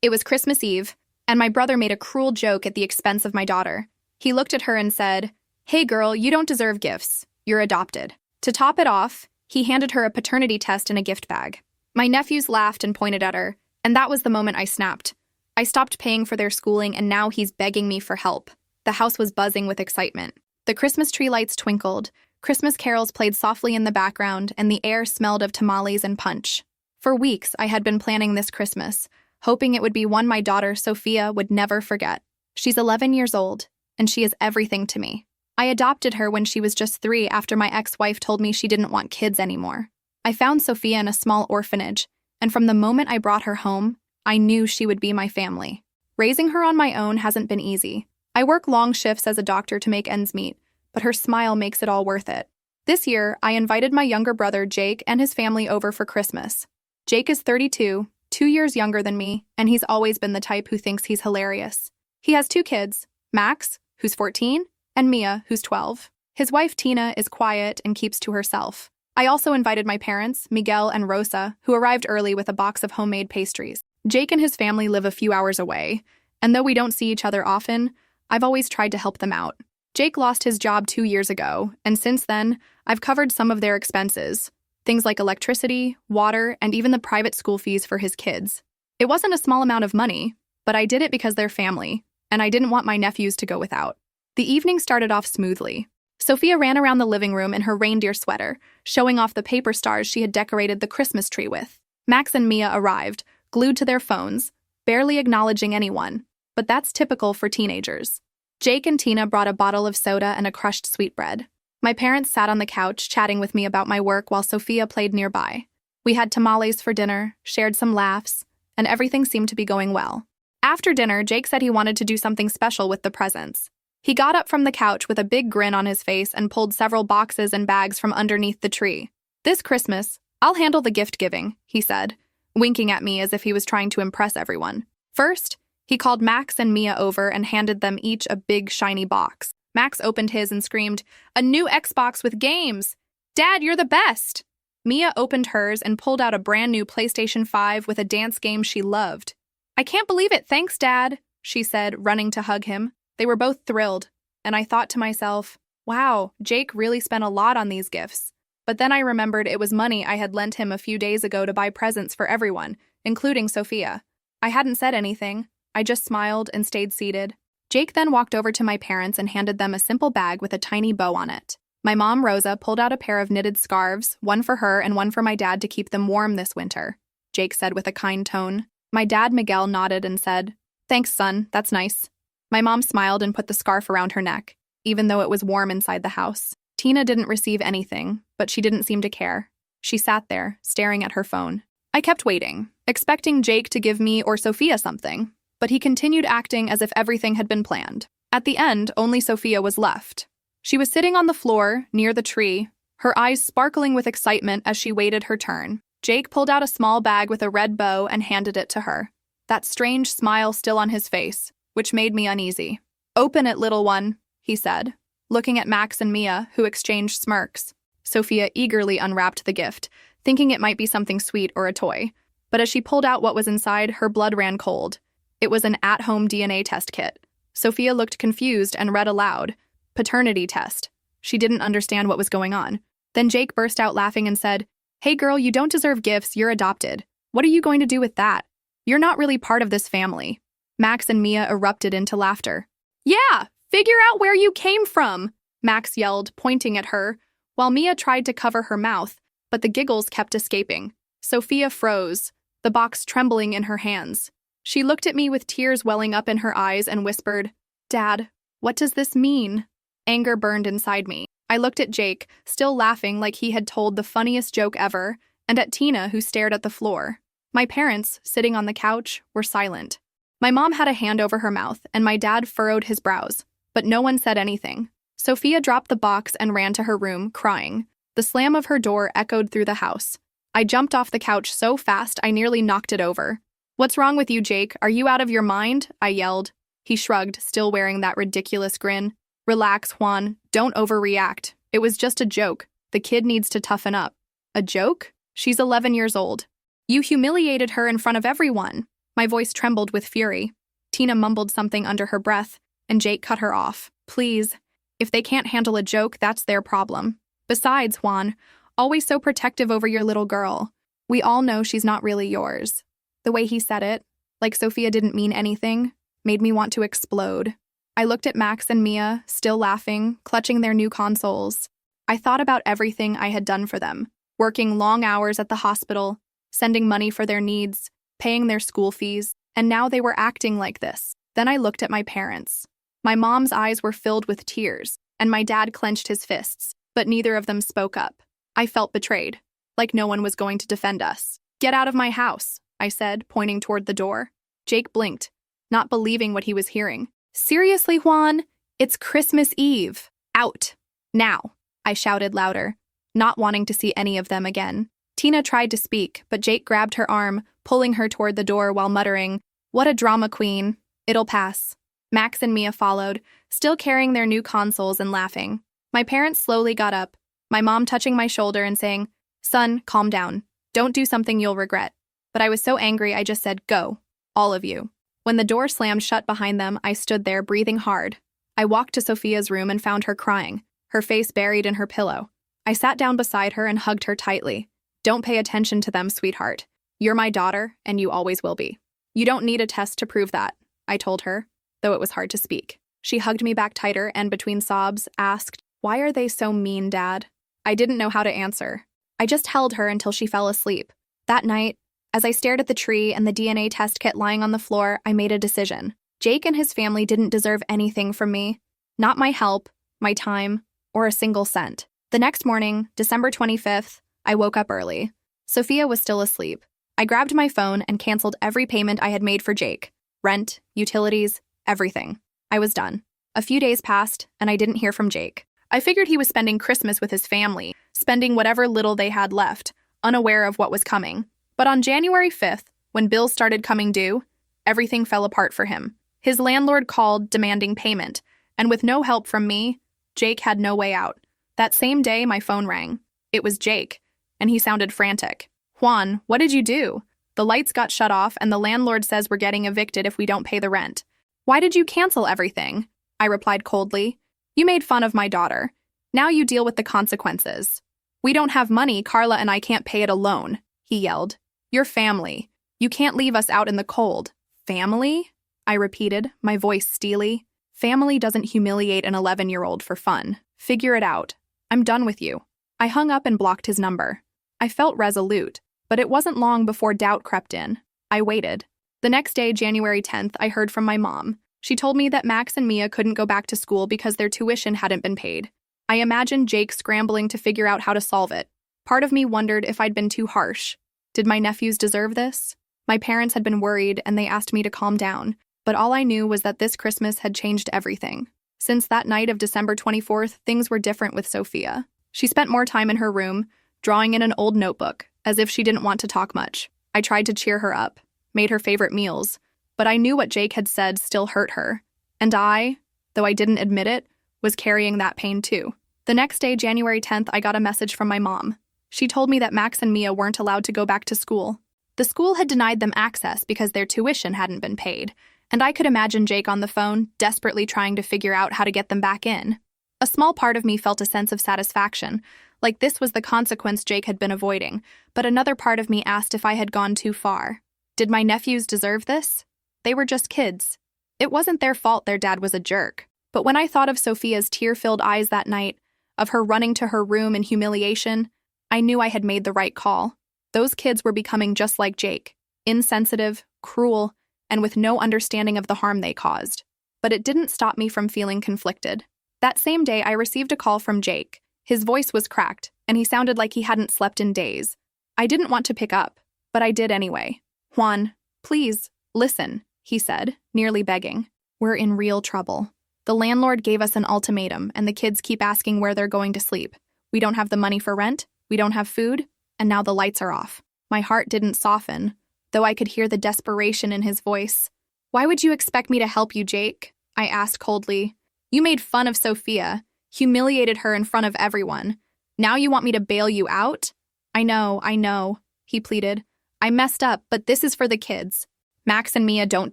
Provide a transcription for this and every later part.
It was Christmas Eve, and my brother made a cruel joke at the expense of my daughter. He looked at her and said, "Hey girl, you don't deserve gifts. You're adopted." To top it off, he handed her a paternity test in a gift bag. My nephews laughed and pointed at her, and that was the moment I snapped. I stopped paying for their schooling, and now he's begging me for help. The house was buzzing with excitement. The Christmas tree lights twinkled, Christmas carols played softly in the background, and the air smelled of tamales and punch. For weeks, I had been planning this Christmas, hoping it would be one my daughter, Sophia, would never forget. She's 11 years old, and she is everything to me. I adopted her when she was just 3 after my ex-wife told me she didn't want kids anymore. I found Sophia in a small orphanage, and from the moment I brought her home, I knew she would be my family. Raising her on my own hasn't been easy. I work long shifts as a doctor to make ends meet, but her smile makes it all worth it. This year, I invited my younger brother Jake and his family over for Christmas. Jake is 32, 2 years younger than me, and he's always been the type who thinks he's hilarious. He has 2 kids, Max, who's 14, and Mia, who's 12. His wife Tina is quiet and keeps to herself. I also invited my parents, Miguel and Rosa, who arrived early with a box of homemade pastries. Jake and his family live a few hours away, and though we don't see each other often, I've always tried to help them out. Jake lost his job 2 years ago, and since then, I've covered some of their expenses, things like electricity, water, and even the private school fees for his kids. It wasn't a small amount of money, but I did it because they're family, and I didn't want my nephews to go without. The evening started off smoothly. Sophia ran around the living room in her reindeer sweater, showing off the paper stars she had decorated the Christmas tree with. Max and Mia arrived, glued to their phones, barely acknowledging anyone, but that's typical for teenagers. Jake and Tina brought a bottle of soda and a crushed sweetbread. My parents sat on the couch chatting with me about my work while Sophia played nearby. We had tamales for dinner, shared some laughs, and everything seemed to be going well. After dinner, Jake said he wanted to do something special with the presents. He got up from the couch with a big grin on his face and pulled several boxes and bags from underneath the tree. "This Christmas, I'll handle the gift giving," he said, winking at me as if he was trying to impress everyone. First, he called Max and Mia over and handed them each a big, shiny box. Max opened his and screamed, "A new Xbox with games! Dad, you're the best!" Mia opened hers and pulled out a brand new PlayStation 5 with a dance game she loved. "I can't believe it, thanks, Dad," she said, running to hug him. They were both thrilled, and I thought to myself, wow, Jake really spent a lot on these gifts. But then I remembered it was money I had lent him a few days ago to buy presents for everyone, including Sophia. I hadn't said anything. I just smiled and stayed seated. Jake then walked over to my parents and handed them a simple bag with a tiny bow on it. My mom, Rosa, pulled out a pair of knitted scarves, one for her and one for my dad to keep them warm this winter, Jake said with a kind tone. My dad, Miguel, nodded and said, "Thanks, son, that's nice." My mom smiled and put the scarf around her neck, even though it was warm inside the house. Tina didn't receive anything, but she didn't seem to care. She sat there, staring at her phone. I kept waiting, expecting Jake to give me or Sophia something, but he continued acting as if everything had been planned. At the end, only Sophia was left. She was sitting on the floor, near the tree, her eyes sparkling with excitement as she waited her turn. Jake pulled out a small bag with a red bow and handed it to her, that strange smile still on his face, which made me uneasy. "Open it, little one," he said, looking at Max and Mia, who exchanged smirks. Sophia eagerly unwrapped the gift, thinking it might be something sweet or a toy. But as she pulled out what was inside, her blood ran cold. It was an at-home DNA test kit. Sophia looked confused and read aloud, "Paternity test." She didn't understand what was going on. Then Jake burst out laughing and said, "Hey girl, you don't deserve gifts, you're adopted. What are you going to do with that? You're not really part of this family." Max and Mia erupted into laughter. "Yeah, figure out where you came from," Max yelled, pointing at her, while Mia tried to cover her mouth, but the giggles kept escaping. Sophia froze, the box trembling in her hands. She looked at me with tears welling up in her eyes and whispered, "Dad, what does this mean?" Anger burned inside me. I looked at Jake, still laughing like he had told the funniest joke ever, and at Tina, who stared at the floor. My parents, sitting on the couch, were silent. My mom had a hand over her mouth, and my dad furrowed his brows, but no one said anything. Sophia dropped the box and ran to her room, crying. The slam of her door echoed through the house. I jumped off the couch so fast I nearly knocked it over. "What's wrong with you, Jake? Are you out of your mind?" I yelled. He shrugged, still wearing that ridiculous grin. "Relax, Juan. Don't overreact. It was just a joke. The kid needs to toughen up." "A joke? She's 11 years old. You humiliated her in front of everyone." My voice trembled with fury. Tina mumbled something under her breath, and Jake cut her off. Please. If they can't handle a joke, that's their problem. Besides, Juan, always so protective over your little girl. We all know she's not really yours. The way he said it, like Sophia didn't mean anything, made me want to explode. I looked at Max and Mia, still laughing, clutching their new consoles. I thought about everything I had done for them, working long hours at the hospital, sending money for their needs, paying their school fees, and now they were acting like this. Then I looked at my parents. My mom's eyes were filled with tears, and my dad clenched his fists, but neither of them spoke up. I felt betrayed, like no one was going to defend us. Get out of my house, I said, pointing toward the door. Jake blinked, not believing what he was hearing. Seriously, Juan? It's Christmas Eve. Out. Now, I shouted louder, not wanting to see any of them again. Tina tried to speak, but Jake grabbed her arm, pulling her toward the door while muttering, "What a drama queen. It'll pass." Max and Mia followed, still carrying their new consoles and laughing. My parents slowly got up, my mom touching my shoulder and saying, "Son, calm down. Don't do something you'll regret." But I was so angry I just said, "Go. All of you." When the door slammed shut behind them, I stood there breathing hard. I walked to Sophia's room and found her crying, her face buried in her pillow. I sat down beside her and hugged her tightly. "Don't pay attention to them, sweetheart. You're my daughter, and you always will be. You don't need a test to prove that," I told her, though it was hard to speak. She hugged me back tighter and, between sobs, asked, "Why are they so mean, Dad?" I didn't know how to answer. I just held her until she fell asleep. That night, as I stared at the tree and the DNA test kit lying on the floor, I made a decision. Jake and his family didn't deserve anything from me. Not my help, my time, or a single cent. The next morning, December 25th, I woke up early. Sophia was still asleep. I grabbed my phone and canceled every payment I had made for Jake. Rent, utilities, everything. I was done. A few days passed, and I didn't hear from Jake. I figured he was spending Christmas with his family, spending whatever little they had left, unaware of what was coming. But on January 5th, when bills started coming due, everything fell apart for him. His landlord called, demanding payment, and with no help from me, Jake had no way out. That same day, my phone rang. It was Jake, and he sounded frantic. "Juan, what did you do? The lights got shut off, and the landlord says we're getting evicted if we don't pay the rent." "Why did you cancel everything?" I replied coldly. "You made fun of my daughter. Now you deal with the consequences." "We don't have money, Carla and I can't pay it alone," he yelled. "You're family. You can't leave us out in the cold." "Family?" I repeated, my voice steely. "Family doesn't humiliate an 11-year-old for fun. Figure it out. I'm done with you." I hung up and blocked his number. I felt resolute, but it wasn't long before doubt crept in. I waited. The next day, January 10th, I heard from my mom. She told me that Max and Mia couldn't go back to school because their tuition hadn't been paid. I imagined Jake scrambling to figure out how to solve it. Part of me wondered if I'd been too harsh. Did my nephews deserve this? My parents had been worried, and they asked me to calm down, but all I knew was that this Christmas had changed everything. Since that night of December 24th, things were different with Sophia. She spent more time in her room, drawing in an old notebook, as if she didn't want to talk much. I tried to cheer her up, made her favorite meals, but I knew what Jake had said still hurt her. And I, though I didn't admit it, was carrying that pain too. The next day, January 10th, I got a message from my mom. She told me that Max and Mia weren't allowed to go back to school. The school had denied them access because their tuition hadn't been paid, and I could imagine Jake on the phone, desperately trying to figure out how to get them back in. A small part of me felt a sense of satisfaction, like this was the consequence Jake had been avoiding, but another part of me asked if I had gone too far. Did my nephews deserve this? They were just kids. It wasn't their fault their dad was a jerk. But when I thought of Sophia's tear-filled eyes that night, of her running to her room in humiliation, I knew I had made the right call. Those kids were becoming just like Jake, insensitive, cruel, and with no understanding of the harm they caused. But it didn't stop me from feeling conflicted. That same day, I received a call from Jake. His voice was cracked, and he sounded like he hadn't slept in days. I didn't want to pick up, but I did anyway. "Juan, please, listen," he said, nearly begging. "We're in real trouble. The landlord gave us an ultimatum, and the kids keep asking where they're going to sleep. We don't have the money for rent, we don't have food, and now the lights are off." My heart didn't soften, though I could hear the desperation in his voice. "Why would you expect me to help you, Jake?" I asked coldly. "You made fun of Sophia, humiliated her in front of everyone. Now you want me to bail you out?" I know, he pleaded. "I messed up, but this is for the kids. Max and Mia don't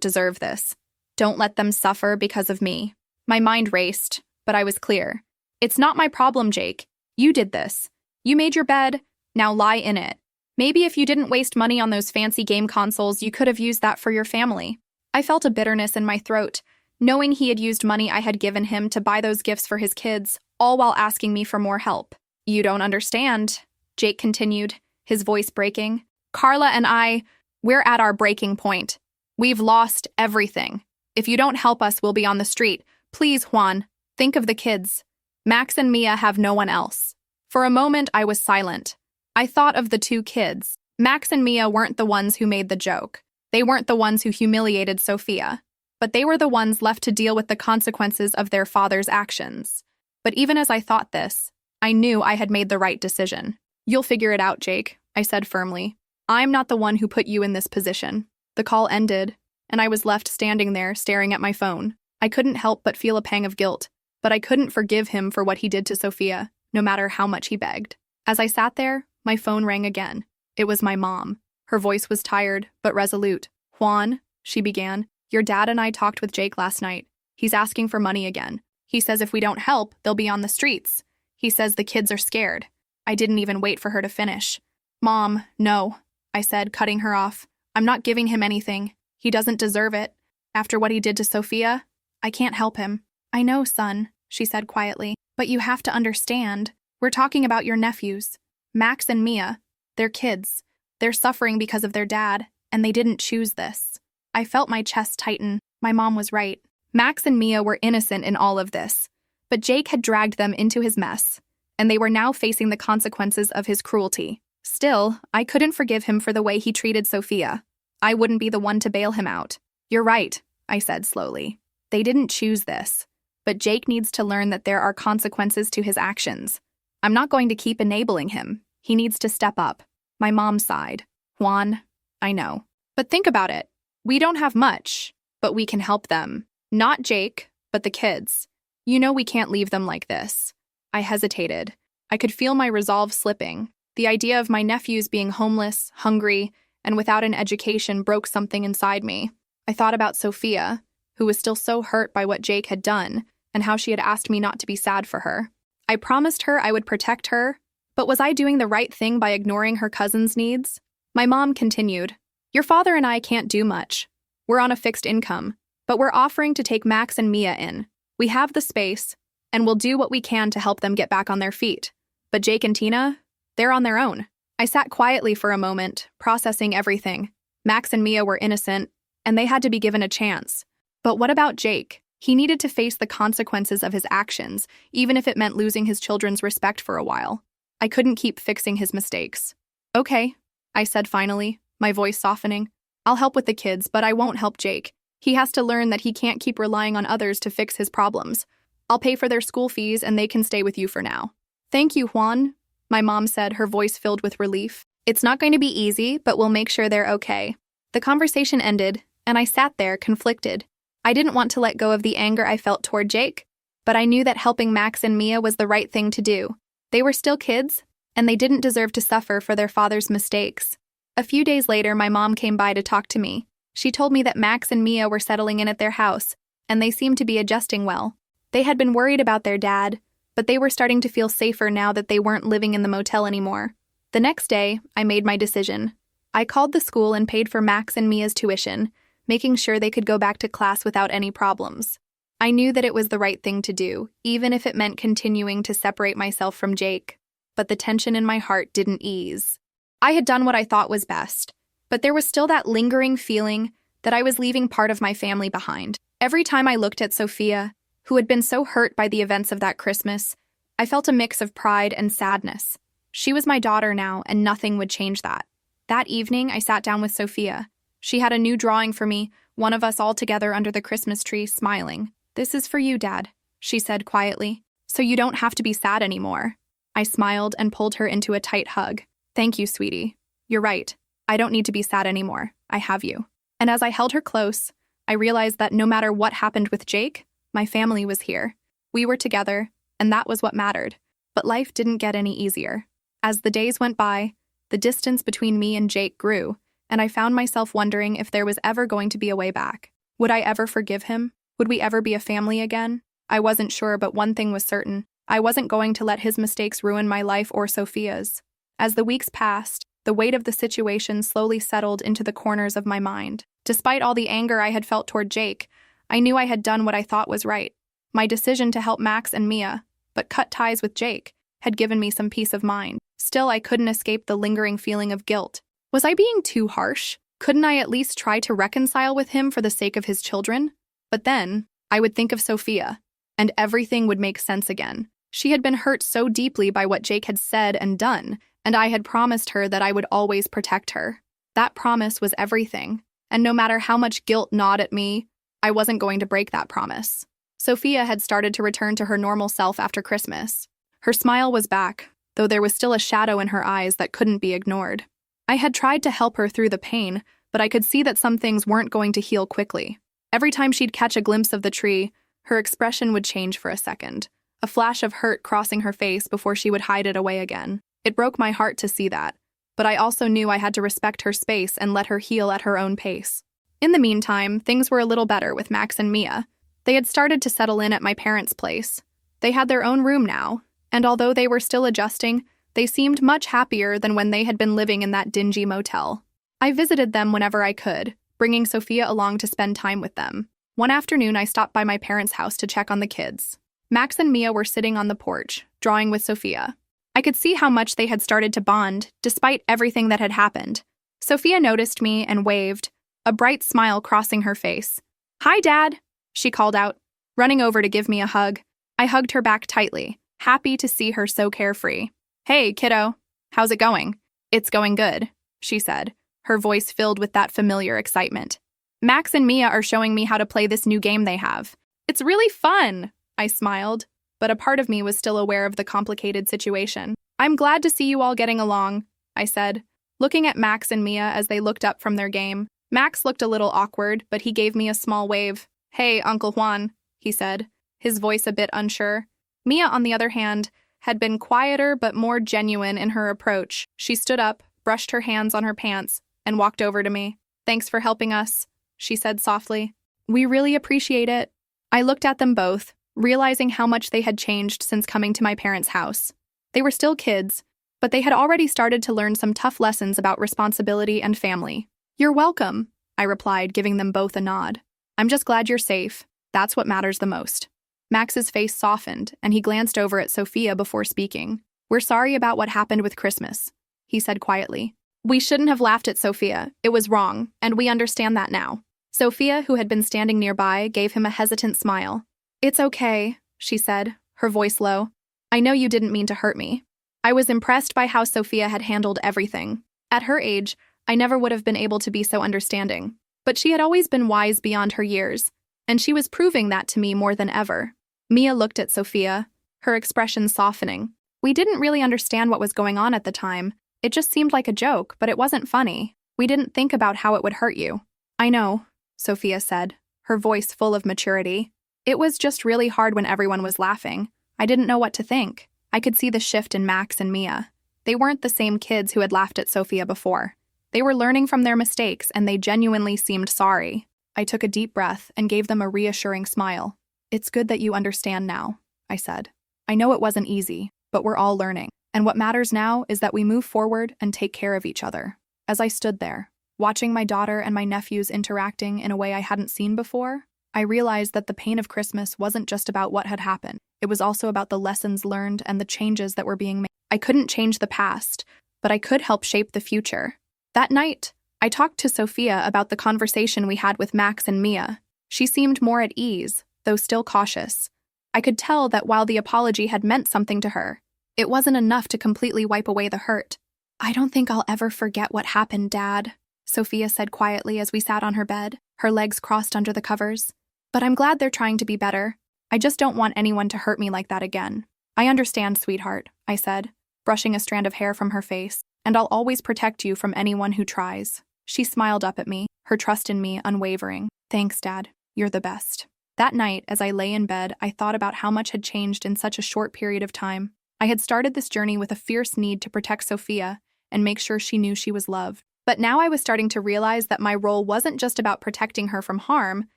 deserve this. Don't let them suffer because of me. My mind raced, but I was clear. It's not my problem, Jake. You did this. You made your bed, now lie in it. Maybe if you didn't waste money on those fancy game consoles, you could have used that for your family. I felt a bitterness in my throat, knowing he had used money I had given him to buy those gifts for his kids, all while asking me for more help. You don't understand, Jake continued, his voice breaking. Carla and we're at our breaking point. We've lost everything. If you don't help us, we'll be on the street. Please, Juan, think of the kids. Max and Mia have no one else. For a moment, I was silent. I thought of the two kids. Max and Mia weren't the ones who made the joke. They weren't the ones who humiliated Sophia. But they were the ones left to deal with the consequences of their father's actions. But even as I thought this, I knew I had made the right decision. You'll figure it out, Jake, I said firmly. I'm not the one who put you in this position. The call ended, and I was left standing there staring at my phone. I couldn't help but feel a pang of guilt, but I couldn't forgive him for what he did to Sophia, no matter how much he begged. As I sat there, my phone rang again. It was my mom. Her voice was tired, but resolute. Juan, she began, your dad and I talked with Jake last night. He's asking for money again. He says if we don't help, they'll be on the streets. He says the kids are scared. I didn't even wait for her to finish. Mom, no, I said, cutting her off. I'm not giving him anything. He doesn't deserve it. After what he did to Sophia, I can't help him. I know, son, she said quietly, but you have to understand. We're talking about your nephews. Max and Mia. They're kids. They're suffering because of their dad, and they didn't choose this. I felt my chest tighten. My mom was right. Max and Mia were innocent in all of this, but Jake had dragged them into his mess, and they were now facing the consequences of his cruelty. Still, I couldn't forgive him for the way he treated Sophia. I wouldn't be the one to bail him out. You're right, I said slowly. They didn't choose this, but Jake needs to learn that there are consequences to his actions. I'm not going to keep enabling him. He needs to step up. My mom sighed. Juan, I know. But think about it. We don't have much, but we can help them. Not Jake, but the kids. You know we can't leave them like this. I hesitated. I could feel my resolve slipping. The idea of my nephews being homeless, hungry, and without an education broke something inside me. I thought about Sophia, who was still so hurt by what Jake had done, and how she had asked me not to be sad for her. I promised her I would protect her, but was I doing the right thing by ignoring her cousin's needs? My mom continued, Your father and I can't do much. We're on a fixed income, but we're offering to take Max and Mia in. We have the space, and we'll do what we can to help them get back on their feet. But Jake and Tina, they're on their own. I sat quietly for a moment, processing everything. Max and Mia were innocent, and they had to be given a chance. But what about Jake? He needed to face the consequences of his actions, even if it meant losing his children's respect for a while. I couldn't keep fixing his mistakes. Okay, I said finally, my voice softening. I'll help with the kids, but I won't help Jake. He has to learn that he can't keep relying on others to fix his problems. I'll pay for their school fees and they can stay with you for now. Thank you, Juan, my mom said, her voice filled with relief. It's not going to be easy, but we'll make sure they're okay. The conversation ended, and I sat there, conflicted. I didn't want to let go of the anger I felt toward Jake, but I knew that helping Max and Mia was the right thing to do. They were still kids, and they didn't deserve to suffer for their father's mistakes. A few days later, my mom came by to talk to me. She told me that Max and Mia were settling in at their house, and they seemed to be adjusting well. They had been worried about their dad, but they were starting to feel safer now that they weren't living in the motel anymore. The next day, I made my decision. I called the school and paid for Max and Mia's tuition, making sure they could go back to class without any problems. I knew that it was the right thing to do, even if it meant continuing to separate myself from Jake. But the tension in my heart didn't ease. I had done what I thought was best, but there was still that lingering feeling that I was leaving part of my family behind. Every time I looked at Sophia, who had been so hurt by the events of that Christmas, I felt a mix of pride and sadness. She was my daughter now, and nothing would change that. That evening, I sat down with Sophia. She had a new drawing for me, one of us all together under the Christmas tree, smiling. "This is for you, Dad," she said quietly, "so you don't have to be sad anymore." I smiled and pulled her into a tight hug. "Thank you, sweetie. You're right. I don't need to be sad anymore. I have you." And as I held her close, I realized that no matter what happened with Jake, my family was here. We were together, and that was what mattered. But life didn't get any easier. As the days went by, the distance between me and Jake grew, and I found myself wondering if there was ever going to be a way back. Would I ever forgive him? Would we ever be a family again? I wasn't sure, but one thing was certain. I wasn't going to let his mistakes ruin my life or Sophia's. As the weeks passed, the weight of the situation slowly settled into the corners of my mind. Despite all the anger I had felt toward Jake, I knew I had done what I thought was right. My decision to help Max and Mia, but cut ties with Jake, had given me some peace of mind. Still, I couldn't escape the lingering feeling of guilt. Was I being too harsh? Couldn't I at least try to reconcile with him for the sake of his children? But then, I would think of Sophia, and everything would make sense again. She had been hurt so deeply by what Jake had said and done, and I had promised her that I would always protect her. That promise was everything, and no matter how much guilt gnawed at me, I wasn't going to break that promise. Sophia had started to return to her normal self after Christmas. Her smile was back, though there was still a shadow in her eyes that couldn't be ignored. I had tried to help her through the pain, but I could see that some things weren't going to heal quickly. Every time she'd catch a glimpse of the tree, her expression would change for a second, a flash of hurt crossing her face before she would hide it away again. It broke my heart to see that, but I also knew I had to respect her space and let her heal at her own pace. In the meantime, things were a little better with Max and Mia. They had started to settle in at my parents' place. They had their own room now, and although they were still adjusting, they seemed much happier than when they had been living in that dingy motel. I visited them whenever I could, bringing Sophia along to spend time with them. One afternoon, I stopped by my parents' house to check on the kids. Max and Mia were sitting on the porch, drawing with Sophia. I could see how much they had started to bond, despite everything that had happened. Sophia noticed me and waved, a bright smile crossing her face. "Hi, Dad," she called out, running over to give me a hug. I hugged her back tightly, happy to see her so carefree. "Hey, kiddo. How's it going?" "It's going good," she said, her voice filled with that familiar excitement. "Max and Mia are showing me how to play this new game they have. It's really fun," I smiled, but a part of me was still aware of the complicated situation. "I'm glad to see you all getting along," I said, looking at Max and Mia as they looked up from their game. Max looked a little awkward, but he gave me a small wave. "Hey, Uncle Juan," he said, his voice a bit unsure. Mia, on the other hand, had been quieter but more genuine in her approach. She stood up, brushed her hands on her pants, and walked over to me. "Thanks for helping us," she said softly. "We really appreciate it." I looked at them both, realizing how much they had changed since coming to my parents' house. They were still kids, but they had already started to learn some tough lessons about responsibility and family. "You're welcome," I replied, giving them both a nod. "I'm just glad you're safe. That's what matters the most." Max's face softened, and he glanced over at Sophia before speaking. "We're sorry about what happened with Christmas," he said quietly. "We shouldn't have laughed at Sophia. It was wrong, and we understand that now." Sophia, who had been standing nearby, gave him a hesitant smile. "It's okay," she said, her voice low. "I know you didn't mean to hurt me." I was impressed by how Sophia had handled everything. At her age, I never would have been able to be so understanding. But she had always been wise beyond her years, and she was proving that to me more than ever. Mia looked at Sophia, her expression softening. We didn't really understand what was going on at the time. It just seemed like a joke, but it wasn't funny. We didn't think about how it would hurt you. "I know," Sophia said, her voice full of maturity. "It was just really hard when everyone was laughing. I didn't know what to think." I could see the shift in Max and Mia. They weren't the same kids who had laughed at Sophia before. They were learning from their mistakes, and they genuinely seemed sorry. I took a deep breath and gave them a reassuring smile. "It's good that you understand now," I said. "I know it wasn't easy, but we're all learning. And what matters now is that we move forward and take care of each other." As I stood there, watching my daughter and my nephews interacting in a way I hadn't seen before, I realized that the pain of Christmas wasn't just about what had happened. It was also about the lessons learned and the changes that were being made. I couldn't change the past, but I could help shape the future. That night, I talked to Sophia about the conversation we had with Max and Mia. She seemed more at ease, though still cautious. I could tell that while the apology had meant something to her, it wasn't enough to completely wipe away the hurt. "I don't think I'll ever forget what happened, Dad," Sophia said quietly as we sat on her bed, her legs crossed under the covers. "But I'm glad they're trying to be better. I just don't want anyone to hurt me like that again." "I understand, sweetheart," I said, brushing a strand of hair from her face, "and I'll always protect you from anyone who tries." She smiled up at me, her trust in me unwavering. "Thanks, Dad. You're the best." That night, as I lay in bed, I thought about how much had changed in such a short period of time. I had started this journey with a fierce need to protect Sophia and make sure she knew she was loved. But now I was starting to realize that my role wasn't just about protecting her from harm,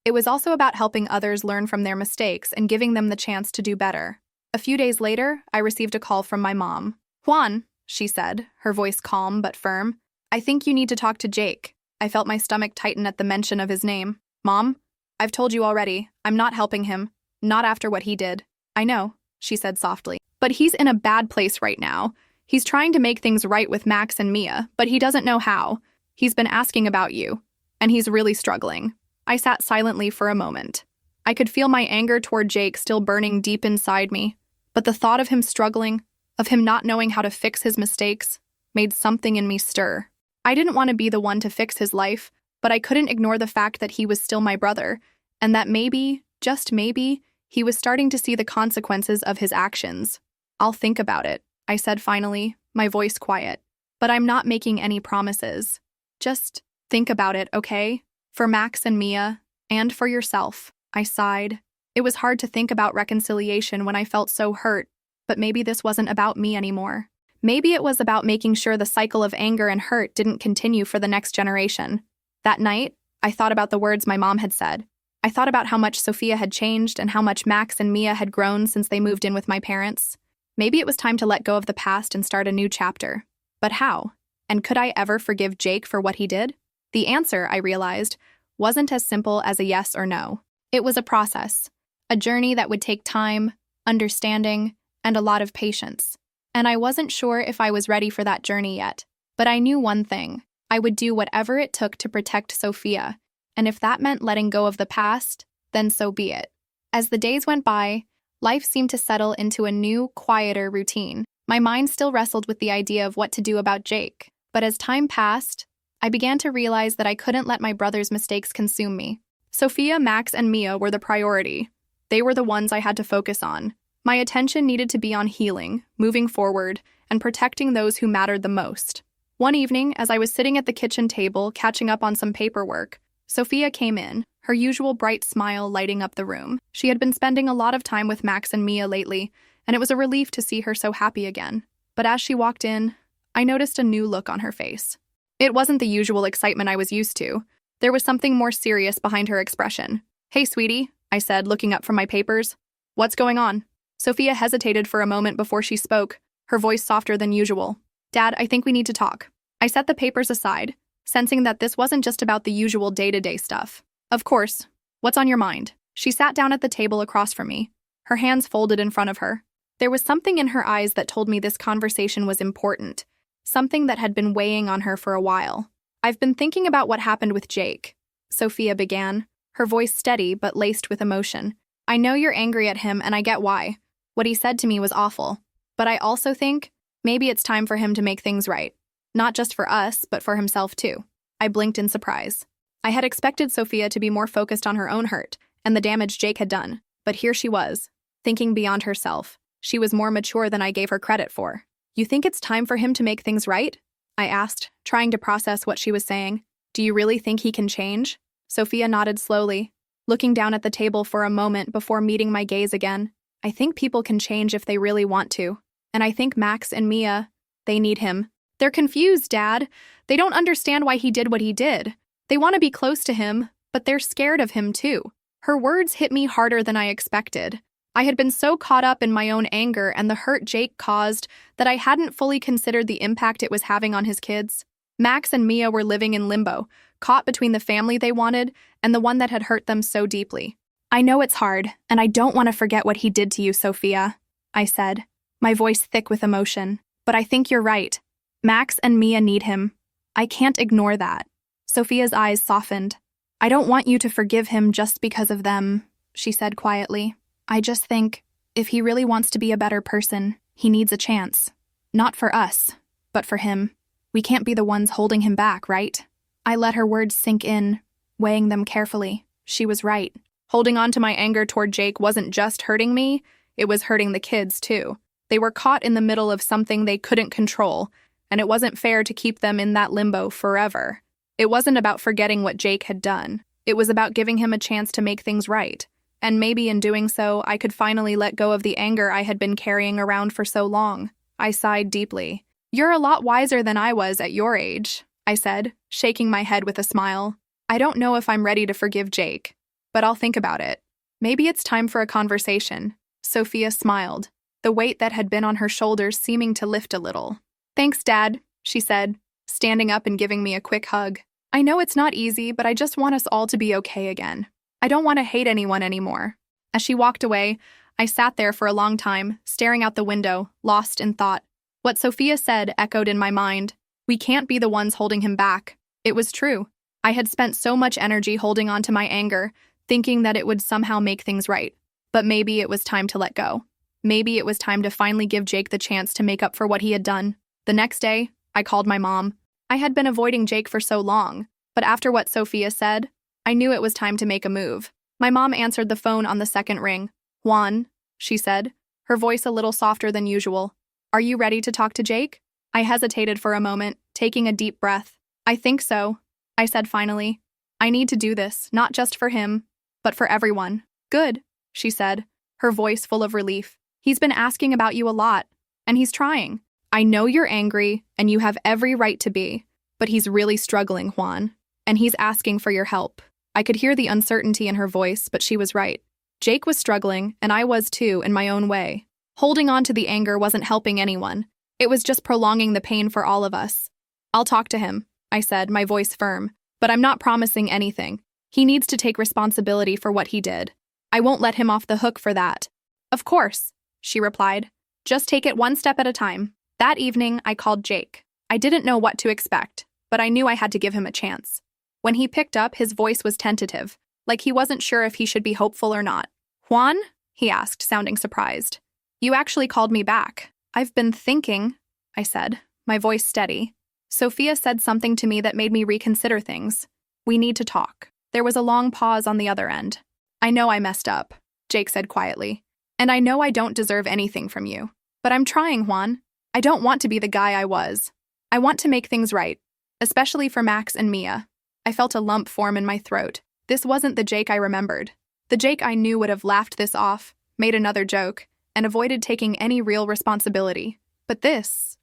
it was also about helping others learn from their mistakes and giving them the chance to do better. A few days later, I received a call from my mom. "Juan," she said, her voice calm but firm, "I think you need to talk to Jake." I felt my stomach tighten at the mention of his name. "Mom, I've told you already, I'm not helping him. Not after what he did." "I know," she said softly. "But he's in a bad place right now. He's trying to make things right with Max and Mia, but he doesn't know how. He's been asking about you, and he's really struggling." I sat silently for a moment. I could feel my anger toward Jake still burning deep inside me, but the thought of him struggling, of him not knowing how to fix his mistakes, made something in me stir. I didn't want to be the one to fix his life, but I couldn't ignore the fact that he was still my brother, and that maybe, just maybe, he was starting to see the consequences of his actions. "I'll think about it," I said finally, my voice quiet. "But I'm not making any promises. Just think about it, okay? For Max and Mia, and for yourself." I sighed. It was hard to think about reconciliation when I felt so hurt, but maybe this wasn't about me anymore. Maybe it was about making sure the cycle of anger and hurt didn't continue for the next generation. That night, I thought about the words my mom had said. I thought about how much Sophia had changed and how much Max and Mia had grown since they moved in with my parents. Maybe it was time to let go of the past and start a new chapter. But how? And could I ever forgive Jake for what he did? The answer, I realized, wasn't as simple as a yes or no. It was a process, a journey that would take time, understanding, and a lot of patience. And I wasn't sure if I was ready for that journey yet. But I knew one thing: I would do whatever it took to protect Sophia. And if that meant letting go of the past, then so be it. As the days went by, life seemed to settle into a new, quieter routine. My mind still wrestled with the idea of what to do about Jake. But as time passed, I began to realize that I couldn't let my brother's mistakes consume me. Sophia, Max, and Mia were the priority. They were the ones I had to focus on. My attention needed to be on healing, moving forward, and protecting those who mattered the most. One evening, as I was sitting at the kitchen table catching up on some paperwork, Sophia came in, her usual bright smile lighting up the room. She had been spending a lot of time with Max and Mia lately, and it was a relief to see her so happy again. But as she walked in, I noticed a new look on her face. It wasn't the usual excitement I was used to. There was something more serious behind her expression. "Hey, sweetie," I said, looking up from my papers. "What's going on?" Sophia hesitated for a moment before she spoke, her voice softer than usual. "Dad, I think we need to talk." I set the papers aside, sensing that this wasn't just about the usual day-to-day stuff. "Of course. What's on your mind?" She sat down at the table across from me, her hands folded in front of her. There was something in her eyes that told me this conversation was important, something that had been weighing on her for a while. "I've been thinking about what happened with Jake," Sophia began, her voice steady but laced with emotion. "I know you're angry at him, and I get why. What he said to me was awful. But I also think maybe it's time for him to make things right. Not just for us, but for himself too." I blinked in surprise. I had expected Sophia to be more focused on her own hurt and the damage Jake had done, but here she was, thinking beyond herself. She was more mature than I gave her credit for. "You think it's time for him to make things right?" I asked, trying to process what she was saying. "Do you really think he can change?" Sophia nodded slowly, looking down at the table for a moment before meeting my gaze again. "I think people can change if they really want to. And I think Max and Mia, they need him. They're confused, Dad. They don't understand why he did what he did. They want to be close to him, but they're scared of him too." Her words hit me harder than I expected. I had been so caught up in my own anger and the hurt Jake caused that I hadn't fully considered the impact it was having on his kids. Max and Mia were living in limbo, caught between the family they wanted and the one that had hurt them so deeply. "I know it's hard, and I don't want to forget what he did to you, Sophia," I said, my voice thick with emotion. "But I think you're right. Max and Mia need him. I can't ignore that." Sophia's eyes softened. "I don't want you to forgive him just because of them," she said quietly. "I just think, if he really wants to be a better person, he needs a chance. Not for us, but for him. We can't be the ones holding him back, right?" I let her words sink in, weighing them carefully. She was right. Holding on to my anger toward Jake wasn't just hurting me, it was hurting the kids too. They were caught in the middle of something they couldn't control, and it wasn't fair to keep them in that limbo forever. It wasn't about forgetting what Jake had done. It was about giving him a chance to make things right. And maybe in doing so, I could finally let go of the anger I had been carrying around for so long. I sighed deeply. "You're a lot wiser than I was at your age," I said, shaking my head with a smile. I don't know if I'm ready to forgive Jake, but I'll think about it. Maybe it's time for a conversation. Sophia smiled, the weight that had been on her shoulders seeming to lift a little. Thanks, Dad, she said, standing up and giving me a quick hug. I know it's not easy, but I just want us all to be okay again. I don't want to hate anyone anymore. As she walked away, I sat there for a long time, staring out the window, lost in thought. What Sophia said echoed in my mind. We can't be the ones holding him back. It was true. I had spent so much energy holding on to my anger, thinking that it would somehow make things right. But maybe it was time to let go. Maybe it was time to finally give Jake the chance to make up for what he had done. The next day, I called my mom. I had been avoiding Jake for so long, but after what Sophia said, I knew it was time to make a move. My mom answered the phone on the second ring. Juan, she said, her voice a little softer than usual. Are you ready to talk to Jake? I hesitated for a moment, taking a deep breath. I think so, I said finally. I need to do this, not just for him, but for everyone. Good, she said, her voice full of relief. He's been asking about you a lot, and he's trying. I know you're angry, and you have every right to be, but he's really struggling, Juan, and he's asking for your help. I could hear the uncertainty in her voice, but she was right. Jake was struggling, and I was too, in my own way. Holding on to the anger wasn't helping anyone. It was just prolonging the pain for all of us. I'll talk to him, I said, my voice firm, but I'm not promising anything. He needs to take responsibility for what he did. I won't let him off the hook for that. Of course, she replied. Just take it one step at a time. That evening, I called Jake. I didn't know what to expect, but I knew I had to give him a chance. When he picked up, his voice was tentative, like he wasn't sure if he should be hopeful or not. Juan? He asked, sounding surprised. You actually called me back. I've been thinking, I said, my voice steady. Sophia said something to me that made me reconsider things. We need to talk. There was a long pause on the other end. I know I messed up, Jake said quietly. And I know I don't deserve anything from you. But I'm trying, Juan. I don't want to be the guy I was. I want to make things right, especially for Max and Mia. I felt a lump form in my throat. This wasn't the Jake I remembered. The Jake I knew would have laughed this off, made another joke, and avoided taking any real responsibility. But this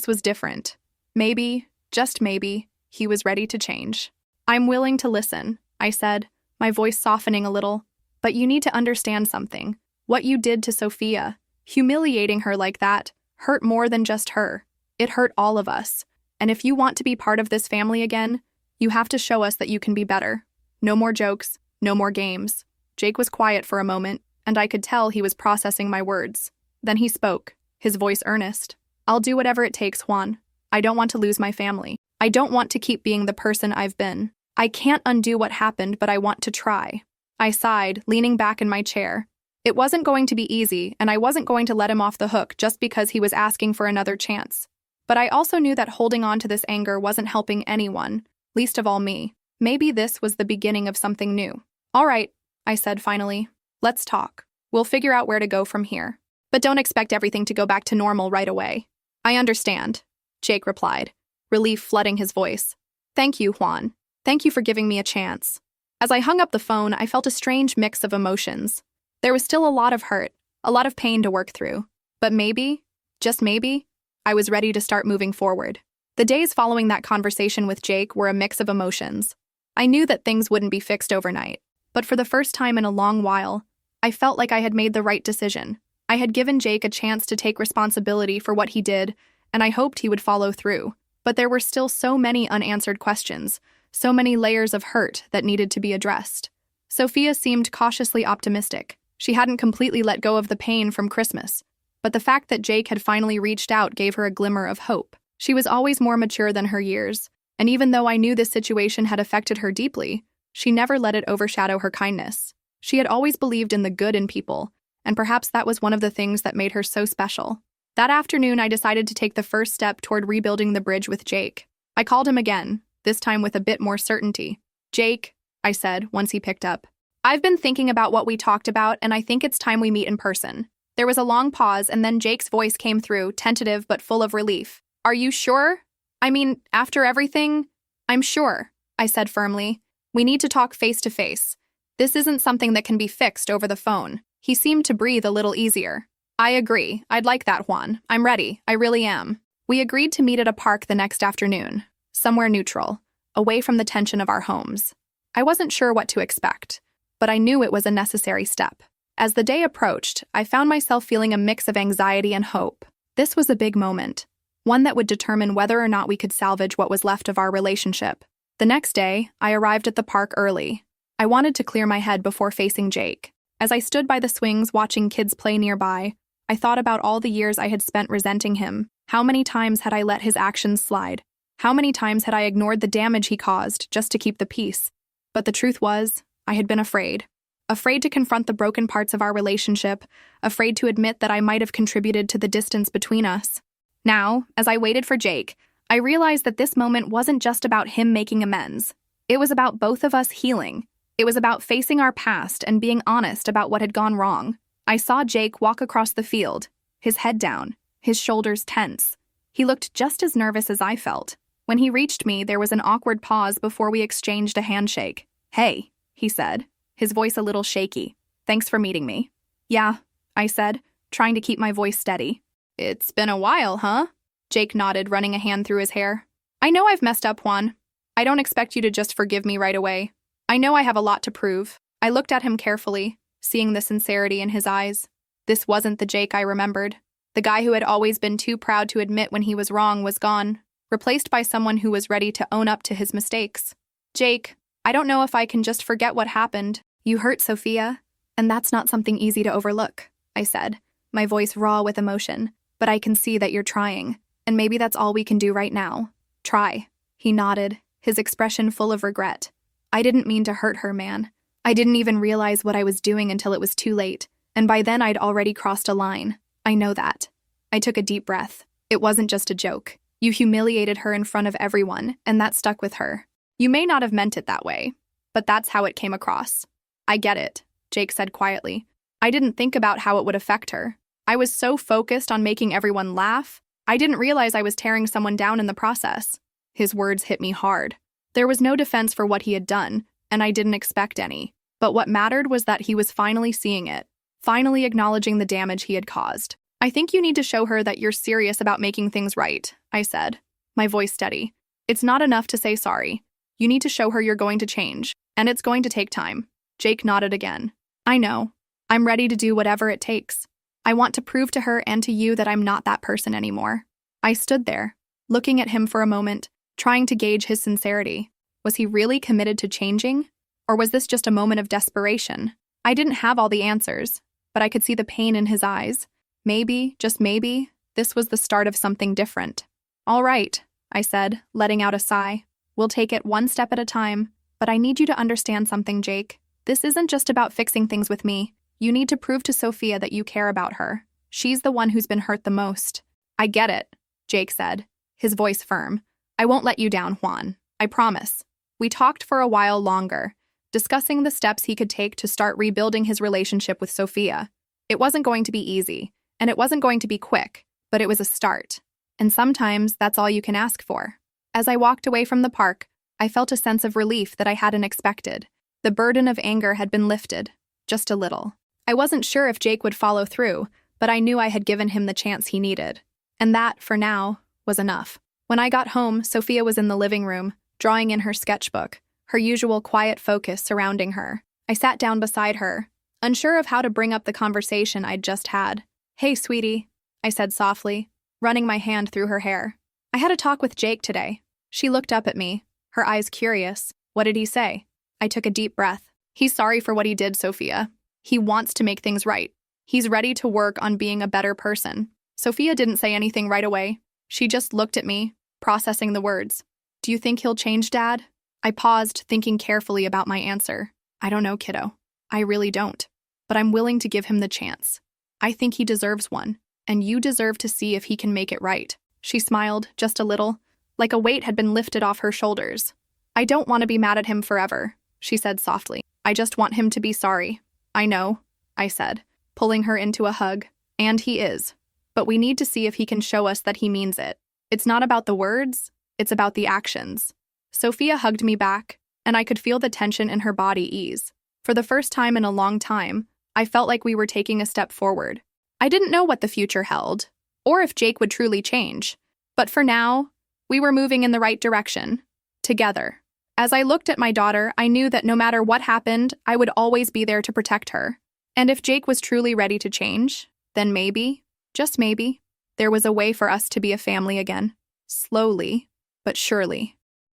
was different. Maybe, just maybe, he was ready to change. I'm willing to listen, I said, my voice softening a little. But you need to understand something. What you did to Sophia, humiliating her like that, hurt more than just her. It hurt all of us. And if you want to be part of this family again, you have to show us that you can be better. No more jokes, no more games. Jake was quiet for a moment, and I could tell he was processing my words. Then he spoke, his voice earnest. I'll do whatever it takes, Juan. I don't want to lose my family. I don't want to keep being the person I've been. I can't undo what happened, but I want to try. I sighed, leaning back in my chair. It wasn't going to be easy, and I wasn't going to let him off the hook just because he was asking for another chance. But I also knew that holding on to this anger wasn't helping anyone, least of all me. Maybe this was the beginning of something new. All right, I said finally. Let's talk. We'll figure out where to go from here. But don't expect everything to go back to normal right away. I understand, Jake replied, relief flooding his voice. Thank you, Juan. Thank you for giving me a chance. As I hung up the phone, I felt a strange mix of emotions. There was still a lot of hurt, a lot of pain to work through. But maybe, just maybe, I was ready to start moving forward. The days following that conversation with Jake were a mix of emotions. I knew that things wouldn't be fixed overnight, but for the first time in a long while, I felt like I had made the right decision. I had given Jake a chance to take responsibility for what he did, and I hoped he would follow through. But there were still so many unanswered questions, so many layers of hurt that needed to be addressed. Sophia seemed cautiously optimistic. She hadn't completely let go of the pain from Christmas, but the fact that Jake had finally reached out gave her a glimmer of hope. She was always more mature than her years, and even though I knew this situation had affected her deeply, she never let it overshadow her kindness. She had always believed in the good in people, and perhaps that was one of the things that made her so special. That afternoon, I decided to take the first step toward rebuilding the bridge with Jake. I called him again, this time with a bit more certainty. Jake, I said, once he picked up. I've been thinking about what we talked about, and I think it's time we meet in person. There was a long pause, and then Jake's voice came through, tentative but full of relief. Are you sure? I mean, after everything? I'm sure, I said firmly. We need to talk face to face. This isn't something that can be fixed over the phone. He seemed to breathe a little easier. I agree. I'd like that, Juan. I'm ready. I really am. We agreed to meet at a park the next afternoon. somewhere neutral, away from the tension of our homes. I wasn't sure what to expect, but I knew it was a necessary step. As the day approached, I found myself feeling a mix of anxiety and hope. This was a big moment, one that would determine whether or not we could salvage what was left of our relationship. The next day, I arrived at the park early. I wanted to clear my head before facing Jake. As I stood by the swings watching kids play nearby, I thought about all the years I had spent resenting him. How many times had I let his actions slide? How many times had I ignored the damage he caused just to keep the peace? But the truth was, I had been afraid. Afraid to confront the broken parts of our relationship, afraid to admit that I might have contributed to the distance between us. Now, as I waited for Jake, I realized that this moment wasn't just about him making amends. It was about both of us healing. It was about facing our past and being honest about what had gone wrong. I saw Jake walk across the field, his head down, his shoulders tense. He looked just as nervous as I felt. When he reached me, there was an awkward pause before we exchanged a handshake. "Hey," he said, his voice a little shaky. "Thanks for meeting me." "Yeah," I said, trying to keep my voice steady. "It's been a while, huh?" Jake nodded, running a hand through his hair. "I know I've messed up, Juan. I don't expect you to just forgive me right away. I know I have a lot to prove." I looked at him carefully, seeing the sincerity in his eyes. This wasn't the Jake I remembered. The guy who had always been too proud to admit when he was wrong was gone, replaced by someone who was ready to own up to his mistakes. "Jake, I don't know if I can just forget what happened. You hurt Sophia, and that's not something easy to overlook," I said, my voice raw with emotion. "But I can see that you're trying, and maybe that's all we can do right now." "Try," he nodded, his expression full of regret. "I didn't mean to hurt her, man. I didn't even realize what I was doing until it was too late, and by then I'd already crossed a line. I know that." I took a deep breath. "It wasn't just a joke. You humiliated her in front of everyone, and that stuck with her. You may not have meant it that way, but that's how it came across." "I get it," Jake said quietly. "I didn't think about how it would affect her. I was so focused on making everyone laugh, I didn't realize I was tearing someone down in the process." His words hit me hard. There was no defense for what he had done, and I didn't expect any. But what mattered was that he was finally seeing it, finally acknowledging the damage he had caused. "I think you need to show her that you're serious about making things right," I said, my voice steady. "It's not enough to say sorry. You need to show her you're going to change, and it's going to take time." Jake nodded again. "I know. I'm ready to do whatever it takes. I want to prove to her and to you that I'm not that person anymore." I stood there, looking at him for a moment, trying to gauge his sincerity. Was he really committed to changing? Or was this just a moment of desperation? I didn't have all the answers, but I could see the pain in his eyes. Maybe, just maybe, this was the start of something different. "All right," I said, letting out a sigh. "We'll take it one step at a time, but I need you to understand something, Jake. This isn't just about fixing things with me. You need to prove to Sophia that you care about her. She's the one who's been hurt the most." "I get it," Jake said, his voice firm. "I won't let you down, Juan. I promise." We talked for a while longer, discussing the steps he could take to start rebuilding his relationship with Sophia. It wasn't going to be easy, and it wasn't going to be quick, but it was a start. And sometimes that's all you can ask for. As I walked away from the park, I felt a sense of relief that I hadn't expected. The burden of anger had been lifted, just a little. I wasn't sure if Jake would follow through, but I knew I had given him the chance he needed. And that, for now, was enough. When I got home, Sophia was in the living room, drawing in her sketchbook, her usual quiet focus surrounding her. I sat down beside her, unsure of how to bring up the conversation I'd just had. "Hey, sweetie," I said softly, running my hand through her hair. "I had a talk with Jake today." She looked up at me, her eyes curious. "What did he say?" I took a deep breath. "He's sorry for what he did, Sophia. He wants to make things right. He's ready to work on being a better person." Sophia didn't say anything right away. She just looked at me, processing the words. "Do you think he'll change, Dad?" I paused, thinking carefully about my answer. "I don't know, kiddo. I really don't. But I'm willing to give him the chance. I think he deserves one, and you deserve to see if he can make it right." She smiled, just a little, like a weight had been lifted off her shoulders. "I don't want to be mad at him forever," she said softly. "I just want him to be sorry." "I know," I said, pulling her into a hug. "And he is. But we need to see if he can show us that he means it. It's not about the words, it's about the actions." Sophia hugged me back, and I could feel the tension in her body ease. For the first time in a long time, I felt like we were taking a step forward. I didn't know what the future held, or if Jake would truly change. But for now, We were moving in the right direction. Together. As I looked at my daughter, I knew that no matter what happened, I would always be there to protect her. And if Jake was truly ready to change, then maybe, just maybe, there was a way for us to be a family again. Slowly, but surely.